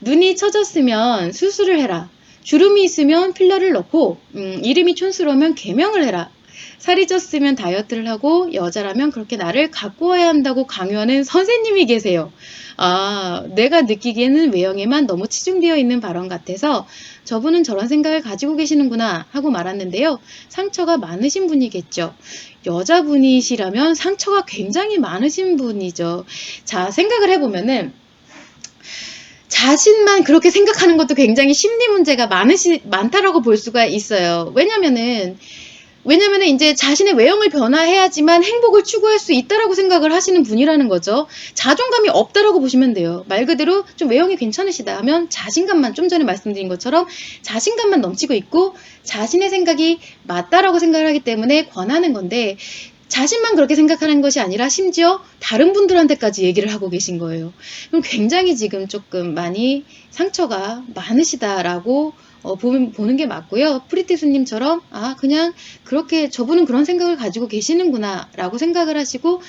눈이 처졌으면 수술을 해라. 주름이 있으면 필러를 넣고 이름이 촌스러우면 개명을 해라. 살이 쪘으면 다이어트를 하고 여자라면 그렇게 나를 가꾸어야 한다고 강요하는 선생님이 계세요. 아, 내가 느끼기에는 외형에만 너무 치중되어 있는 발언 같아서 저분은 저런 생각을 가지고 계시는구나 하고 말았는데요. 상처가 많으신 분이겠죠. 여자분이시라면 상처가 굉장히 많으신 분이죠. 자, 생각을 해보면은 자신만 그렇게 생각하는 것도 굉장히 심리 문제가 많다라고 볼 수가 있어요. 왜냐면은 이제 자신의 외형을 변화해야지만 행복을 추구할 수 있다라고 생각을 하시는 분이라는 거죠. 자존감이 없다라고 보시면 돼요. 말 그대로 좀 외형이 괜찮으시다 하면 자신감만, 좀 전에 말씀드린 것처럼 자신감만 넘치고 있고 자신의 생각이 맞다라고 생각을 하기 때문에 권하는 건데, 자신만 그렇게 생각하는 것이 아니라 심지어 다른 분들한테까지 얘기를 하고 계신 거예요. 그럼 굉장히 지금 조금 많이 상처가 많으시다라고 보는 게 맞고요. 프리티스님처럼 그냥 그렇게 저분은 그런 생각을 가지고 계시는구나 라고 생각을 하시고,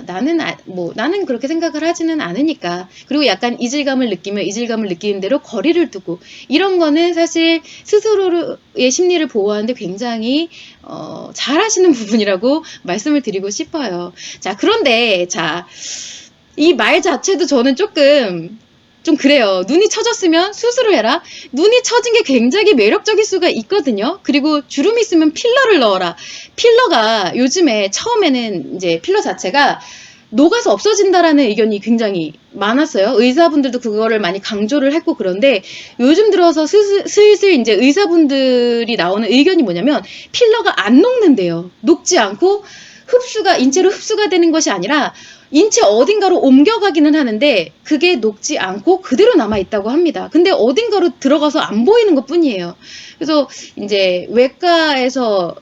나는 그렇게 생각을 하지는 않으니까, 그리고 약간 이질감을 느끼는 대로 거리를 두고, 이런 거는 사실 스스로의 심리를 보호하는데 굉장히 잘 하시는 부분이라고 말씀을 드리고 싶어요. 자, 그런데 이 말 자체도 저는 좀 그래요. 눈이 처졌으면 수술을 해라. 눈이 처진 게 굉장히 매력적일 수가 있거든요. 그리고 주름이 있으면 필러를 넣어라. 필러가 요즘에 처음에는 이제 필러 자체가 녹아서 없어진다라는 의견이 굉장히 많았어요. 의사분들도 그거를 많이 강조를 했고, 그런데 요즘 들어서 슬슬 이제 의사분들이 나오는 의견이 뭐냐면 필러가 안 녹는데요. 녹지 않고 인체로 흡수가 되는 것이 아니라 인체 어딘가로 옮겨가기는 하는데 그게 녹지 않고 그대로 남아있다고 합니다. 근데 어딘가로 들어가서 안 보이는 것 뿐이에요. 그래서 이제 외과에서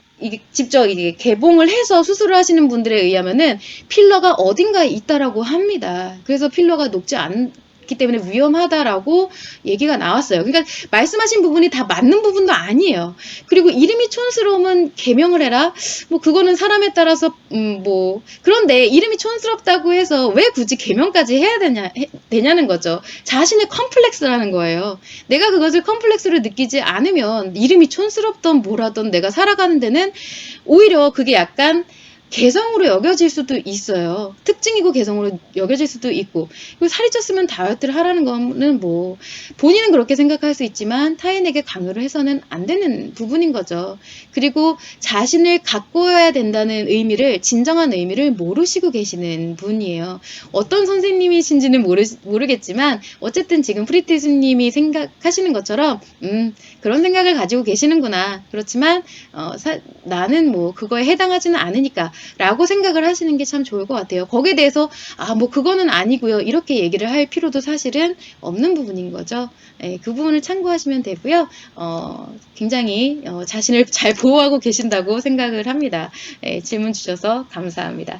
직접 이게 개봉을 해서 수술을 하시는 분들에 의하면은 필러가 어딘가에 있다라고 합니다. 그래서 필러가 녹지 않기 때문에 위험하다라고 얘기가 나왔어요. 그러니까 말씀하신 부분이 다 맞는 부분도 아니에요. 그리고 이름이 촌스러우면 개명을 해라. 뭐 그거는 사람에 따라서 그런데 이름이 촌스럽다고 해서 왜 굳이 개명까지 해야 되냐는 거죠. 자신의 컴플렉스라는 거예요. 내가 그것을 컴플렉스로 느끼지 않으면 이름이 촌스럽던 뭐라던 내가 살아가는 데는 오히려 그게 약간 개성으로 여겨질 수도 있어요. 특징이고 개성으로 여겨질 수도 있고. 그리고 살이 쪘으면 다이어트를 하라는 거는 본인은 그렇게 생각할 수 있지만 타인에게 강요를 해서는 안 되는 부분인 거죠. 그리고 자신을 가꿔야 된다는 진정한 의미를 모르시고 계시는 분이에요. 어떤 선생님이신지는 모르겠지만 어쨌든 지금 프리티스님이 생각하시는 것처럼 그런 생각을 가지고 계시는구나. 그렇지만 나는 그거에 해당하지는 않으니까 라고 생각을 하시는 게 참 좋을 것 같아요. 거기에 대해서 그거는 아니고요, 이렇게 얘기를 할 필요도 사실은 없는 부분인 거죠. 그 부분을 참고하시면 되고요. 굉장히 자신을 잘 보호하고 계신다고 생각을 합니다. 질문 주셔서 감사합니다.